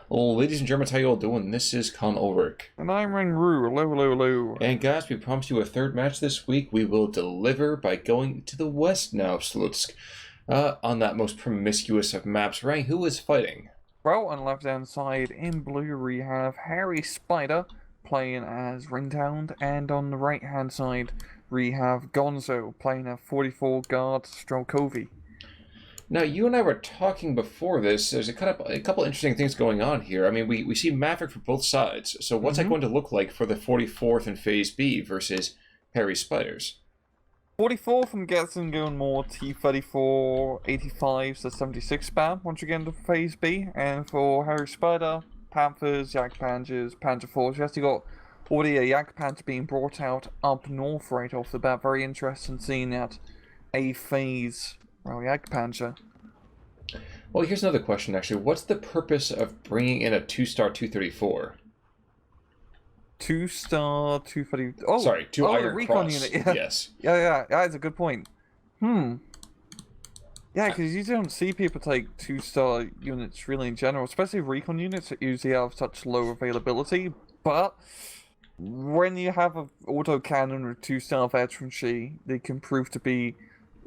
Ladies and gentlemen, how you all doing? This is Con Ulrich. And I'm Ringru. Hello, hello, hello. And guys, we promised you a third match this week. We will deliver by going to the west now, Slutsk. On that most promiscuous of maps. Rang, who is fighting? Well, on the left-hand side, in blue, we have hairyspider playing as Ringhound, and on the right-hand side, we have Gonzo playing a 44 guard Strelkovy. Now, you and I were talking before this. There's a couple interesting things going on here. I mean, we see Maverick for both sides. So what's that going to look like for the 44th in Phase B versus hairyspiders? 44th, I'm guessing, going more T-34, 85s to 76 spam once you get into Phase B. And for hairyspider, Panthers, Jagdpanzers, Panzer IVs, you actually got already a Jagdpanzer being brought out up north right off the bat. Very interesting seeing that A phase. Well, Jagdpanzer. Well, here's another question, actually. What's the purpose of bringing in a 2-star 234? 2-star 230. Oh, sorry, Iron recon Cross. unit. Yeah. Yes. Yeah, that's a good point. Yeah, because you don't see people take 2-star units really in general, especially recon units that usually have such low availability. But when you have an autocannon with 2-star veterancy, they can prove to be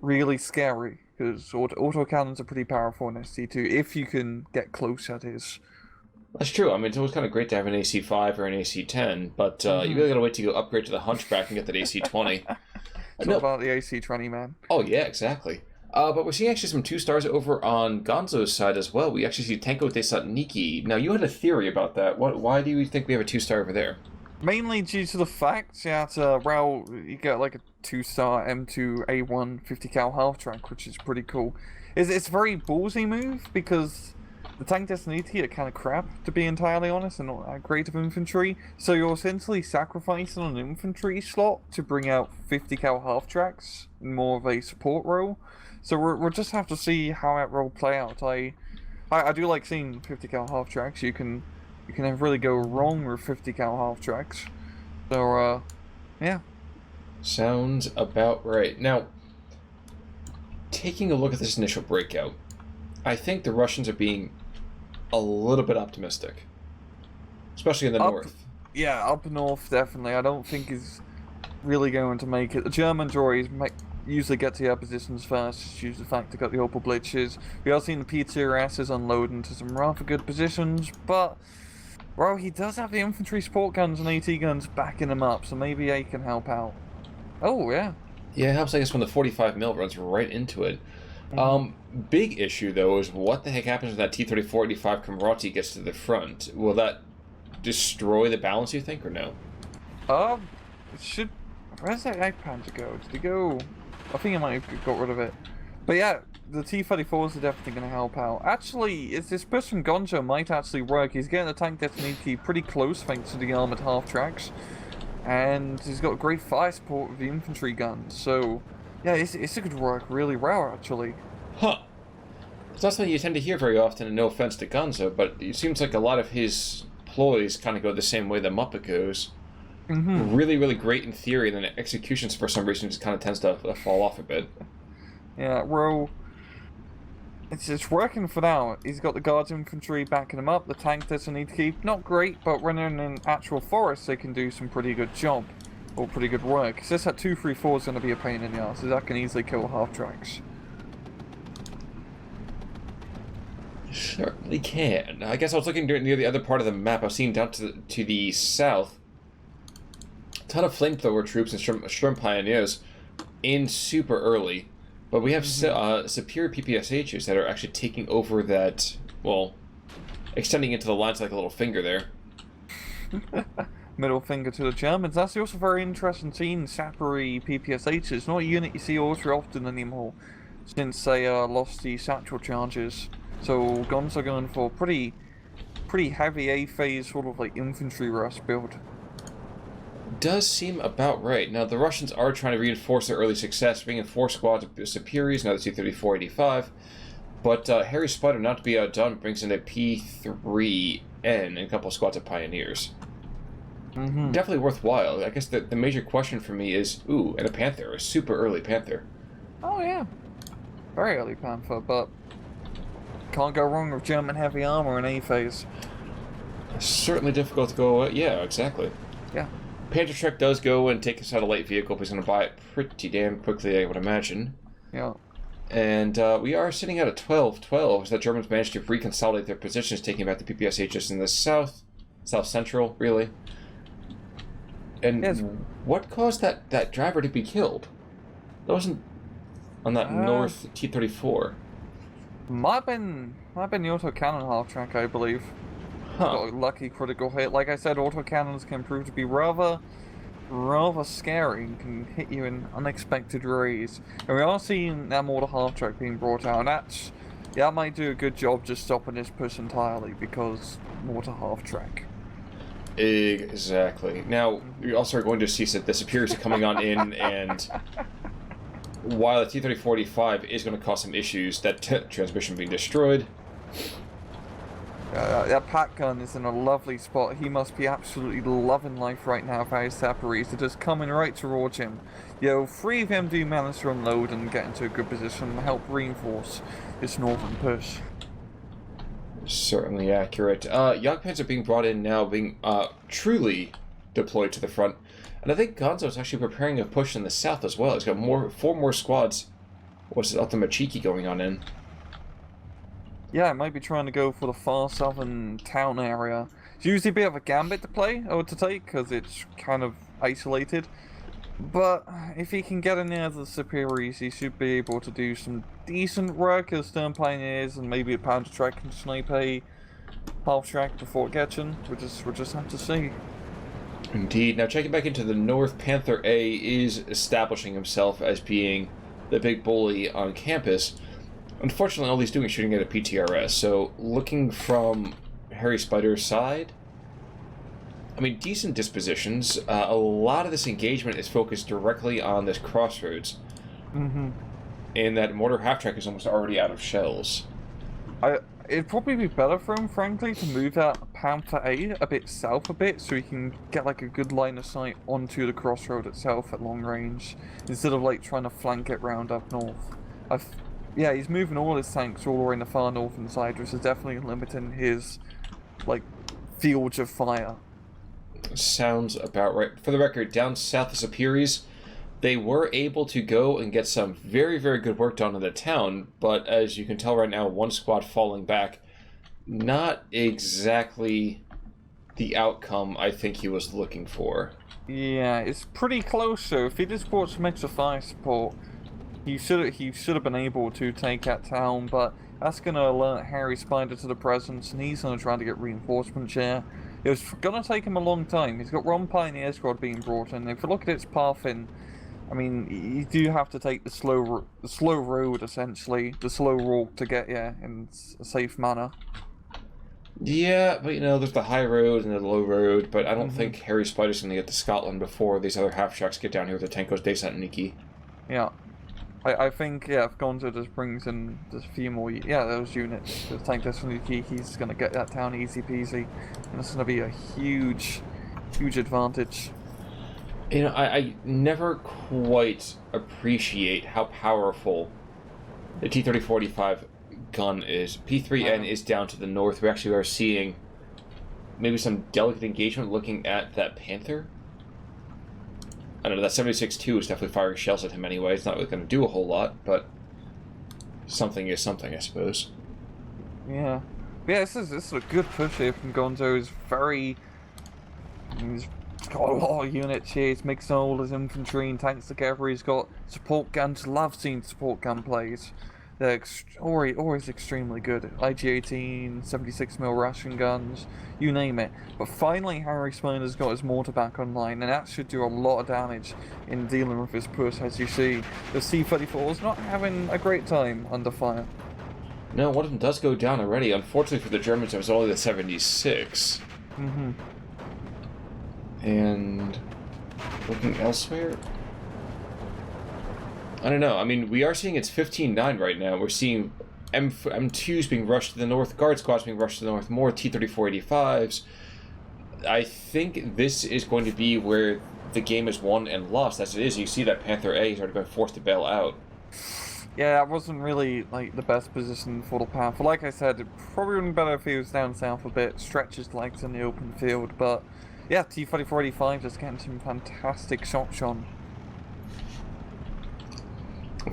really scary. Because autocannons are pretty powerful in SC2, if you can get close, that is. That's true. I mean, it's always kind of great to have an AC5 or an AC10, but you really gotta wait till you upgrade to the Hunchback and get that AC20. It's all about the AC20, man. Oh, yeah, exactly. But we're seeing actually some 2-stars over on Gonzo's side as well. We actually see Tanko de Satniki. Now, you had a theory about that. Why do you think we have a 2-star over there? Mainly due to the fact that, well, you get like a 2-star M2A1 50 cal half track, which is pretty cool. It's a very ballsy move because the tank Destiny are kind of crap, to be entirely honest, and not that great of infantry. So you're essentially sacrificing an infantry slot to bring out 50 cal half tracks in more of a support role. So we'll just have to see how that role play out. I do like seeing 50 cal half tracks. You can really go wrong with 50 cal half tracks. So, yeah. Sounds about right. Now, taking a look at this initial breakout, I think the Russians are being a little bit optimistic. Especially in the north. Yeah, up north, definitely. I don't think he's really going to make it. The Germans always usually get to their positions first, just use the fact they got the Opel Blitzes. We are seeing the PTRSs unloading to some rather good positions, but well, he does have the infantry support guns and AT guns backing him up, so maybe they can help out. Oh, yeah. Yeah, it helps, I guess, when the 45mm runs right into it. Big issue, though, is what the heck happens when that T-34-85 Comrati gets to the front? Will that destroy the balance, you think, or no? It should... Where's that Jagdpanzer go? Did he go... I think I might have got rid of it. But yeah, the T-34s are definitely going to help out. Actually, this push from Gonzo might actually work. He's getting the tank Destiny pretty close thanks to the armored half tracks. And he's got great fire support with the infantry guns. So, yeah, it's a good work really well, actually. Huh. It's not something you tend to hear very often, and no offense to Gonzo, but it seems like a lot of his ploys kind of go the same way the Muppet goes. Really, really great in theory, and then executions, for some reason, just kind of tends to fall off a bit. Yeah, well, it's working for now. He's got the guards infantry backing him up. The tank doesn't need to keep. Not great, but when they're in actual forest, they can do some pretty good job. Or pretty good work. It's just that 234 is going to be a pain in the ass, so that can easily kill half tracks. Certainly can. I guess I was looking near the other part of the map. I was seeing down to the south a ton of flamethrower troops and Sturm Pioneers in super early. But we have superior PPSHs that are actually taking over that, well, extending into the lines like a little finger there. Middle finger to the Germans. That's also very interesting seeing Sappery PPSHs. Not a unit you see all too often anymore, since they lost the satchel charges. So Gonzo going for pretty heavy A-phase sort of like infantry rush build. Does seem about right. Now, the Russians are trying to reinforce their early success, bringing in 4 squads of Superiors, now the T-34-85. But hairyspider, not to be outdone, brings in a P-3N and a couple of squads of Pioneers. Definitely worthwhile. I guess the major question for me is, and a Panther, a super early Panther. Oh, yeah. Very early Panther, but can't go wrong with German heavy armor in A-phase. Certainly difficult to go. Yeah, exactly. Yeah. Panther Trek does go and take us out a light vehicle, but he's going to buy it pretty damn quickly, I would imagine. Yeah. And we are sitting at a 12-12 as the Germans managed to reconsolidate their positions, taking back the PPSHs in the south central, really. And Yes. what caused that driver to be killed? That wasn't on that north T-34. Might have been the autocannon half-track, I believe. Huh. Got a lucky critical hit. Like I said, autocannons can prove to be rather scary and can hit you in unexpected ways. And we are seeing that mortar half-track being brought out, and that might do a good job just stopping this push entirely, because mortar half-track. Exactly. Now, you also are going to see that the superiors are coming on in, and while the T-3045 is going to cause some issues, that transmission being destroyed. That Pat gun is in a lovely spot. He must be absolutely loving life right now for his Saparis. They're just coming right towards him. Yo, 3 of them do manage to unload and get into a good position and help reinforce this northern push. Certainly accurate. Jagdpanzer are being brought in now, being truly deployed to the front. And I think Gonzo is actually preparing a push in the south as well. He's got 4 more squads. What's it, up the Machiki going on in? Yeah, I might be trying to go for the far southern town area. It's usually a bit of a gambit to play, or to take, because it's kind of isolated. But if he can get in there the superiors, he should be able to do some decent work as Stern Pioneers, and maybe a Panther Trek can snipe a half-track before it gets in. We'll just have to see. Indeed. Now, checking back into the north, Panther A is establishing himself as being the big bully on campus. Unfortunately, all he's doing is shooting at a PTRS, so looking from hairyspider's side, I mean, decent dispositions. A lot of this engagement is focused directly on this crossroads. Mm-hmm. And that mortar half-track is almost already out of shells. It'd probably be better for him, frankly, to move that Panther A bit south a bit, so he can get like a good line of sight onto the crossroad itself at long range, instead of like trying to flank it round up north. Yeah, he's moving all his tanks all the way in the far northern side, which is definitely limiting his, like, fields of fire. Sounds about right. For the record, down south of Superiors, they were able to go and get some very, very good work done in the town, but as you can tell right now, 1 squad falling back, not exactly the outcome I think he was looking for. Yeah, it's pretty close, so if he just brought some extra fire support, he should have been able to take that town, but that's going to alert hairyspider to the presence, and he's going to try to get reinforcements here. It was going to take him a long time. He's got one Pioneer squad being brought in. If you look at its path in, I mean, you do have to take the slow road, essentially, the slow walk to get here in a safe manner. Yeah, but you know, there's the high road and the low road, but I don't think hairyspider's going to get to Scotland before these other half-tracks get down here with the Tankos Descent Niki. Yeah. I think, yeah, if Gonzo just brings in just a few more, those units, the tank Niki, he's going to get that town easy peasy, and it's going to be a huge advantage. You know, I never quite appreciate how powerful the T-3045 gun is. P3N is down to the north. We actually are seeing maybe some delicate engagement looking at that Panther. I don't know, that 76-2 is definitely firing shells at him anyway. It's not really going to do a whole lot, but something is something, I suppose. Yeah. Yeah, this is a good push here from Gonzo. He's got a lot of units here. He's mixing all his infantry and tanks together. He's got support guns. Love seeing support gun plays. They're always extremely good. IG-18, 76mm ration guns, you name it. But finally, hairyspider's got his mortar back online, and that should do a lot of damage in dealing with his push. As you see, the C-34 is not having a great time under fire. No, one of them does go down already. Unfortunately for the Germans, it was only the 76. Mm-hmm. And looking elsewhere, I don't know. I mean, we are seeing it's 15-9 right now. We're seeing M2s being rushed to the north, guard squads being rushed to the north, more T-3485s. I think this is going to be where the game is won and lost. As it is, you see that Panther A has already been forced to bail out. Yeah, that wasn't really like the best position for the Panther. Like I said, it probably would have been better if he was down south a bit, stretch his legs in the open field. But yeah, T-3485 just getting some fantastic shots on.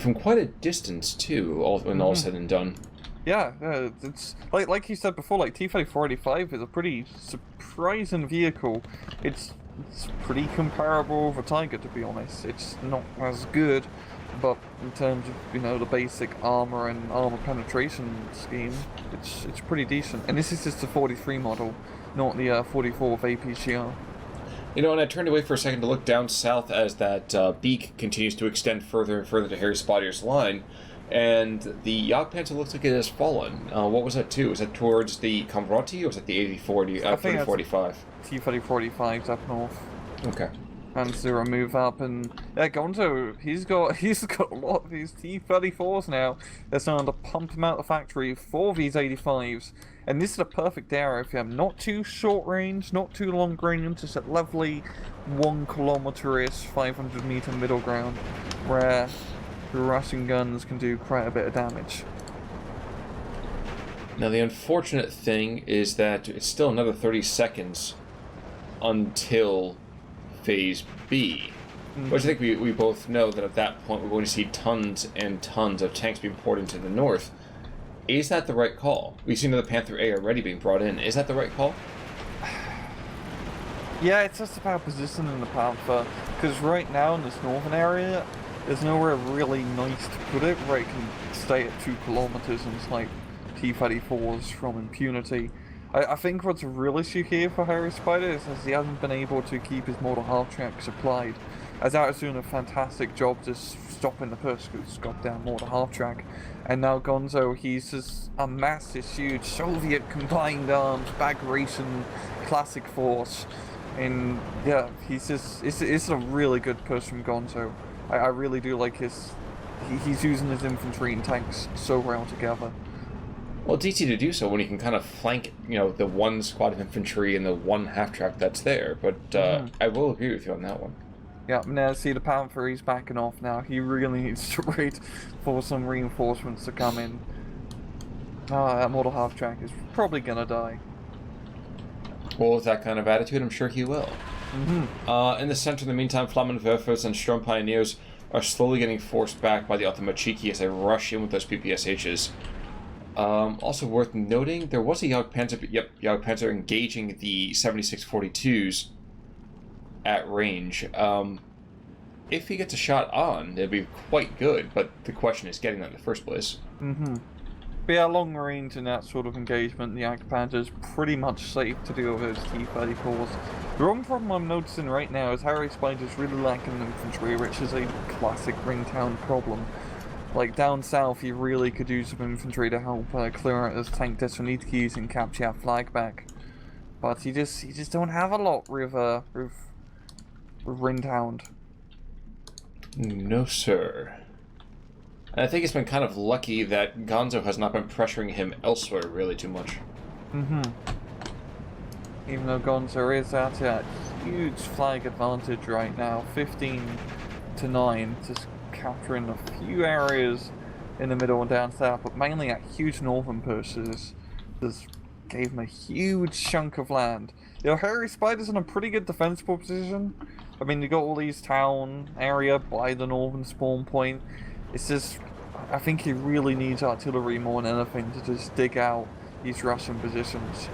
From quite a distance too, when all's said and done. Yeah, it's like you said before, like T-3485 is a pretty surprising vehicle. It's pretty comparable with a Tiger, to be honest. It's not as good, but in terms of, you know, the basic armor and armor penetration scheme, it's pretty decent. And this is just the 43 model, not the 44 with APCR. You know, and I turned away for a second to look down south as that beak continues to extend further and further to Hairyspider's line, and the Jagdpanzer looks like it has fallen. What was that too? Was that towards the Combrati, or was that the 3045? T-3045's up north. Okay. And Zero move up, and yeah, Gonzo, he's got a lot of these T-34s now. They're starting to pump them out of the factory for these 85s, and this is a perfect area if you have not too short range, not too long range, just that lovely 1 kilometer-ish, 500 meter middle ground, where the Russian guns can do quite a bit of damage. Now the unfortunate thing is that it's still another 30 seconds until Phase B, which I think we both know that at that point we're going to see tons and tons of tanks being poured into the north. Is that the right call? We've seen another Panther A already being brought in. Is that the right call? Yeah, it's just about positioning the Panther, because right now in this northern area, there's nowhere really nice to put it where it can stay at 2 kilometers and snipe T-34s from impunity. I think what's a real issue here for Hairyspider is he hasn't been able to keep his mortar half-track supplied, as that was doing a fantastic job just stopping the Persecutors got down mortar half-track. And now Gonzo, he's just amassed this huge Soviet combined arms, Bagration, classic force. And yeah, it's a really good push from Gonzo. I really do like he's using his infantry and tanks so well together. Well, it's easy to do so when you can kind of flank, you know, the one squad of infantry and the one half-track that's there, but I will agree with you on that one. Yeah, now see the Panther, he's backing off now. He really needs to wait for some reinforcements to come in. That mortal half-track is probably gonna die. Well, with that kind of attitude, I'm sure he will. In the center, in the meantime, Flammenwerfers and Sturm Pioneers are slowly getting forced back by the Automachiki as they rush in with those PPSHs. Also worth noting, there was a Jagdpanzer engaging the 7642s at range. If he gets a shot on, it'd be quite good, but the question is getting that in the first place. But yeah, long range in that sort of engagement, the Jagdpanzer is pretty much safe to deal with those T-34s. The wrong problem I'm noticing right now is Hairyspider's really lacking infantry, which is a classic Ringtown problem. Like down south, he really could use some infantry to help clear out those tank Thessaloniki's and capture that flag back. But he just don't have a lot with Ringtown. No, sir. And I think it's been kind of lucky that Gonzo has not been pressuring him elsewhere really too much. Even though Gonzo is at a huge flag advantage right now, 15-9, just capturing a few areas in the middle and down south, but mainly at huge northern pushes. Just gave him a huge chunk of land. You know, Hairyspider's in a pretty good defensible position. I mean, you got all these town area by the northern spawn point. It's just, I think he really needs artillery more than anything to just dig out these Russian positions.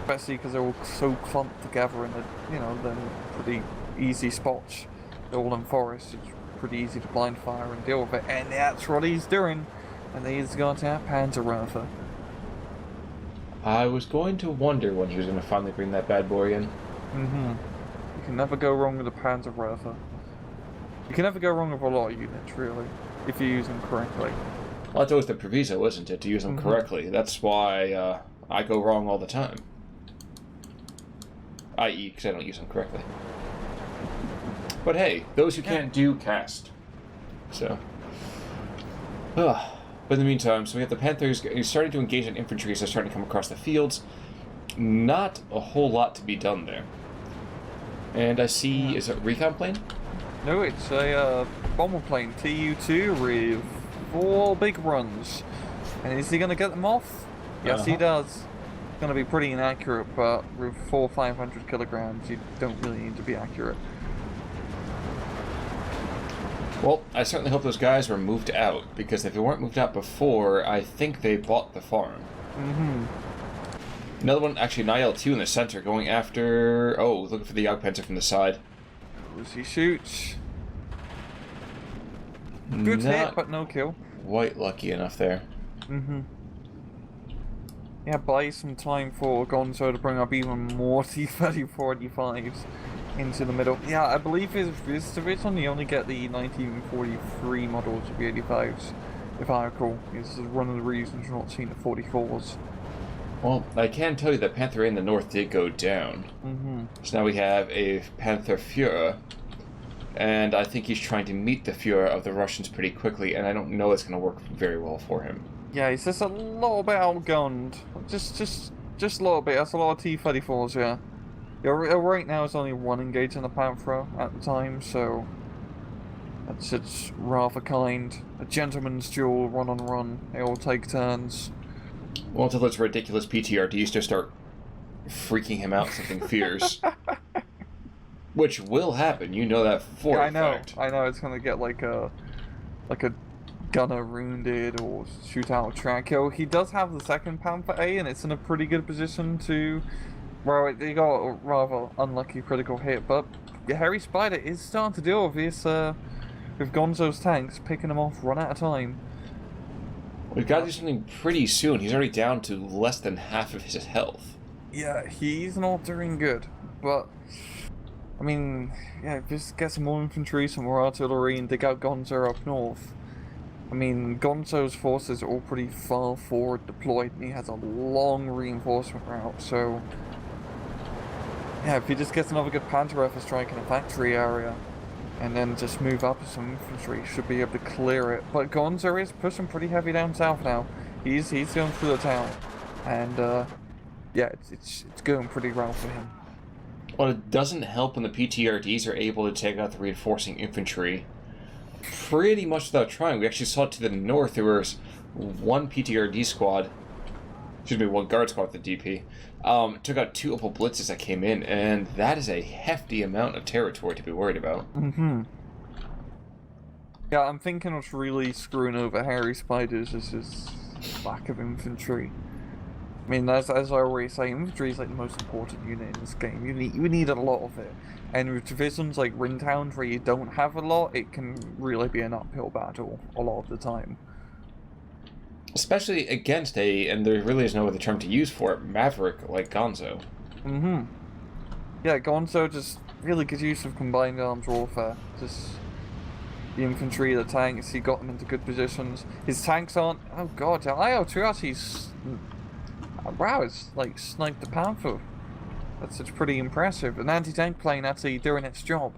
Especially because they're all so clumped together in the, you know, the pretty easy spots. They're all in forests. It's pretty easy to blind fire and deal with it. And that's what he's doing. And he's got that Panzerwerfer. I was going to wonder when he was going to finally bring that bad boy in. You can never go wrong with a Panzerwerfer. You can never go wrong with a lot of units, really, if you use them correctly. Well, that's always the proviso, isn't it, to use them correctly? That's why I go wrong all the time. I.e., because I don't use them correctly. But hey, those who can't do, cast. So. But in the meantime, so we have the Panthers starting to engage in infantry as they're starting to come across the fields. Not a whole lot to be done there. And I see, is it a recon plane? No, it's a bomber plane, Tu-2 with 4 big runs. And is he going to get them off? Yes, he does. It's going to be pretty inaccurate, but with 500 kilograms, you don't really need to be accurate. Well, I certainly hope those guys were moved out, because if they weren't moved out before, I think they bought the farm. Another one, actually, an IL-2 in the center, going after... Oh, looking for the Jagdpanzer from the side. As he shoots. Good hit, but no kill. Quite lucky enough there. Yeah, buy some time for Gonzo to bring up even more T-34-85s into the middle. Yeah, I believe this division you only get the 1943 models of the 85s, if I recall. This is one of the reasons you're not seeing the 44s. Well, I can tell you that Panther A in the north did go down. So now we have a Panther Führer, and I think he's trying to meet the Führer of the Russians pretty quickly, and I don't know it's going to work very well for him. Yeah, he's just a little bit outgunned. Just a little bit. That's a lot of T-34s, yeah. Yeah, right now it's only one engage in the Panther at the time, so it's rather kind. A gentleman's duel, run-on-run. They all take turns. Well, until those ridiculous PTRDs just start freaking him out something fierce. Which will happen, you know that for a fact. I know, it's gonna get like a gunner wounded or shoot out a track kill. He does have the second Panther A, and it's in a pretty good position to... Well, he got a rather unlucky critical hit, but hairyspider is starting to deal with this, with Gonzo's tanks, picking them off one at a time. We've got to do something pretty soon. He's already down to less than half of his health. Yeah, he's not doing good, but... I mean, yeah, just get some more infantry, some more artillery, and dig out Gonzo up north. I mean, Gonzo's forces are all pretty far forward deployed, and he has a long reinforcement route, so... Yeah, if he just gets another good Panther for striking a factory area, and then just move up with some infantry, should be able to clear it. But Gonzo is pushing pretty heavy down south now. He's going through the town, and yeah, it's going pretty well for him. Well, it doesn't help when the PTRDs are able to take out the reinforcing infantry pretty much without trying. We actually saw it to the north. There was one PTRD squad, one guard squad with the DP, took out 2 Opal Blitzes that came in, and that is a hefty amount of territory to be worried about. Yeah, I'm thinking what's really screwing over hairyspiders is his lack of infantry. I mean, as I always say, infantry is like the most important unit in this game. You need a lot of it. And with divisions like Ringtowns where you don't have a lot, it can really be an uphill battle a lot of the time. Especially against and there really is no other term to use for it, Maverick like Gonzo. Yeah, Gonzo just really good use of combined arms warfare. Just the infantry, the tanks, he got them into good positions. His tanks aren't... Oh god, IL-2 actually... Wow, it's like sniped the Panther. That's pretty impressive. An anti-tank plane actually doing its job.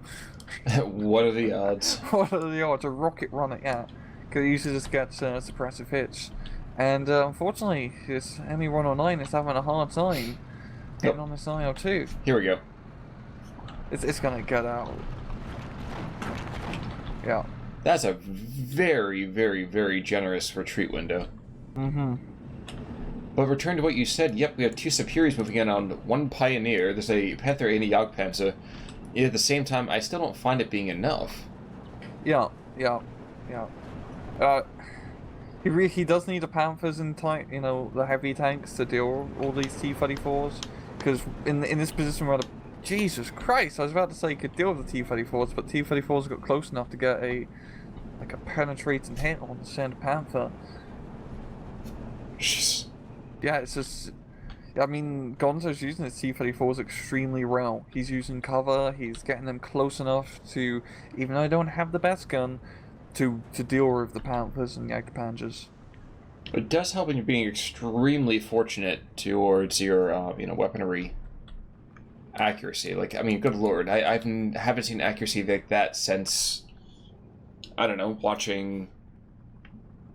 What are the odds? What are the odds? A rocket run it, yeah. Because it usually just gets suppressive hits. And unfortunately, this ME-109 is having a hard time getting on this IL-2. Here we go. It's gonna get out. Yeah. That's a very, very, very generous retreat window. But return to what you said, yep, we have 2 Superiors moving in on 1 Pioneer. There's a Panther and a Jagdpanzer. Yet at the same time, I still don't find it being enough. Yeah. He does need the Panthers and the heavy tanks to deal with all these T-34s. Because in this position where Jesus Christ, I was about to say he could deal with the T-34s, but T-34s got close enough to get a penetrating hit on the center Panther. Jeez. Yeah, it's just... I mean, Gonzo's using his T-34s extremely well. He's using cover, he's getting them close enough to, even though I don't have the best gun, to deal with the Panthers and Jagdpanzers. It does help when you're being extremely fortunate towards your, weaponry accuracy. Like, I mean, good lord, I haven't seen accuracy like that since, I don't know, watching...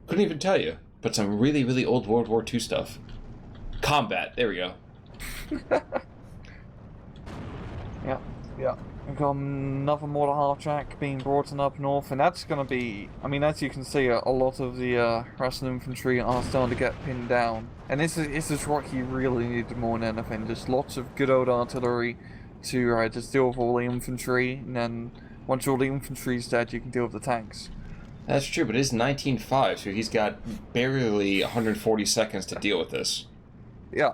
Couldn't even tell you, but some really, really old World War II stuff. Combat, there we go. Yeah. We've got another mortar half-track being brought in up north, and that's going to be... I mean, as you can see, a lot of the Russian infantry are starting to get pinned down. And this is what he really needed more than anything. Just lots of good old artillery to just deal with all the infantry, and then once all the infantry's dead, you can deal with the tanks. That's true, but it is 19.5, so he's got barely 140 seconds to deal with this. Yeah.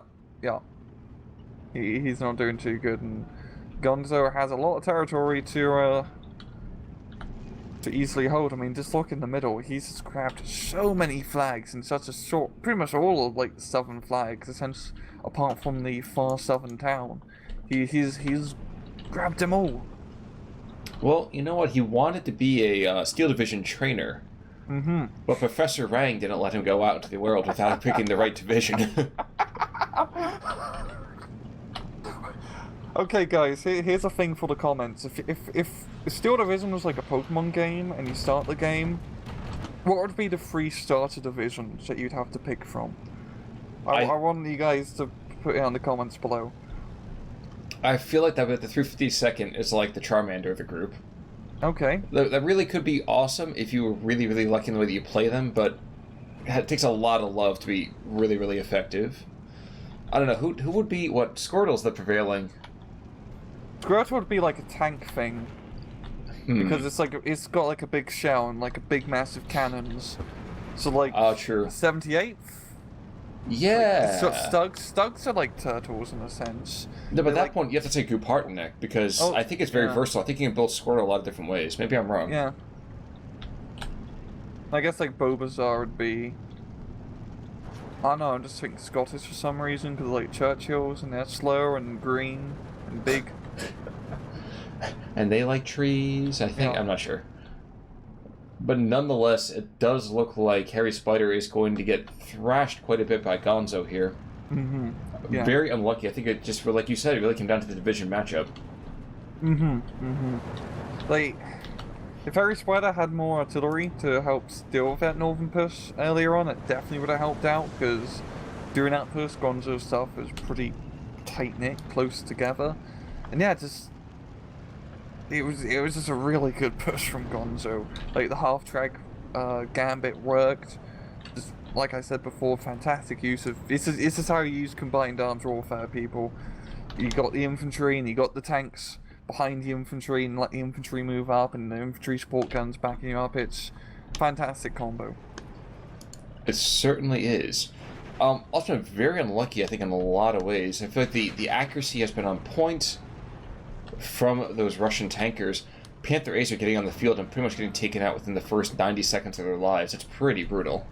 He's not doing too good, and Gonzo has a lot of territory to easily hold. I mean, just look in the middle. He's just grabbed so many flags in such a short... Pretty much all of, like, the southern flags, essentially, apart from the far southern town. He's grabbed them all. Well, you know what? He wanted to be a Steel Division trainer. Mm-hmm. But Professor Rang didn't let him go out into the world without picking the right division. Okay, guys, here's a thing for the comments. If Steel Division was like a Pokemon game, and you start the game, what would be the 3 starter divisions that you'd have to pick from? I want you guys to put it in the comments below. I feel like that the 352nd is like the Charmander of the group. Okay. That really could be awesome if you were really, really lucky in the way that you play them, but it takes a lot of love to be really, really effective. I don't know, who would be... What, Squirtle's the prevailing... Squirtle would be like a tank thing. Because it's got like a big shell and like a big massive cannons. So like... Oh, true. 78th? Yeah! Like, Stugs are like turtles in a sense. No, but at that point you have to say Goopartneck, because I think it's very versatile. I think you can build Squirtle a lot of different ways. Maybe I'm wrong. Yeah. I guess like Bulbasaur would be... I don't know, I'm just thinking Scottish for some reason, because like Churchills and they're slow and green and big. And they like trees, I think. Yeah. I'm not sure. But nonetheless, it does look like hairyspider is going to get thrashed quite a bit by Gonzo here. Mm-hmm. Yeah. Very unlucky. I think it just, like you said, it really came down to the division matchup. Mm-hmm. Mm-hmm. Like, if hairyspider had more artillery to help deal with that northern push earlier on, it definitely would have helped out, because during that push, Gonzo's stuff was pretty tight-knit, close together. And yeah, it was just a really good push from Gonzo. Like, the half-track gambit worked. Just, like I said before, fantastic use of... This is how you use combined arms warfare, people. You got the infantry and you got the tanks behind the infantry and let the infantry move up and the infantry support guns backing you up. It's a fantastic combo. It certainly is. Also very unlucky, I think, in a lot of ways. I feel like the accuracy has been on point from those Russian tankers. Panther A's are getting on the field and pretty much getting taken out within the first 90 seconds of their lives. It's pretty brutal.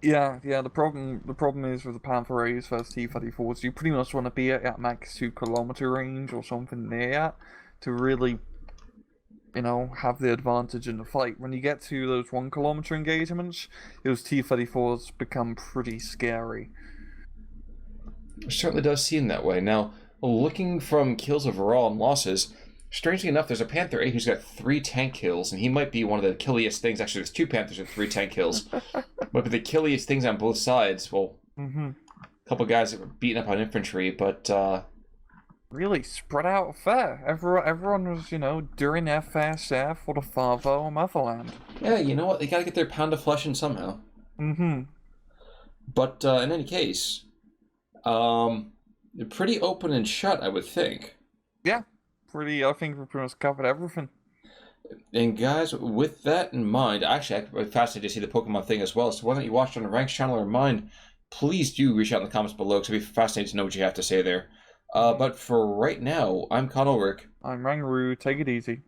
Yeah. The problem is with the Panther A's versus T-34s, you pretty much want to be at max 2 kilometer range or something near that to really, have the advantage in the fight. When you get to those 1 kilometer engagements, those T-34s become pretty scary. It certainly does seem that way. Now, looking from kills overall and losses, strangely enough, there's a Panther A who's got 3 tank kills, and he might be one of the killiest things. Actually, there's 2 Panthers with 3 tank kills. Might be the killiest things on both sides. Well, a couple guys that were beating up on infantry, but... really spread out fair. Everyone was, during their fair share for the father or motherland. Yeah, you know what? They gotta get their pound of flesh in somehow. But in any case, they're pretty open and shut, I would think. Yeah. I think we pretty much covered everything. And guys, with that in mind, actually, I'm fascinated to see the Pokemon thing as well. So whether you watched on the Ranks channel or mine, please do reach out in the comments below, because I'd be fascinated to know what you have to say there. But for right now, I'm Conor Rick. I'm Rangaroo. Take it easy.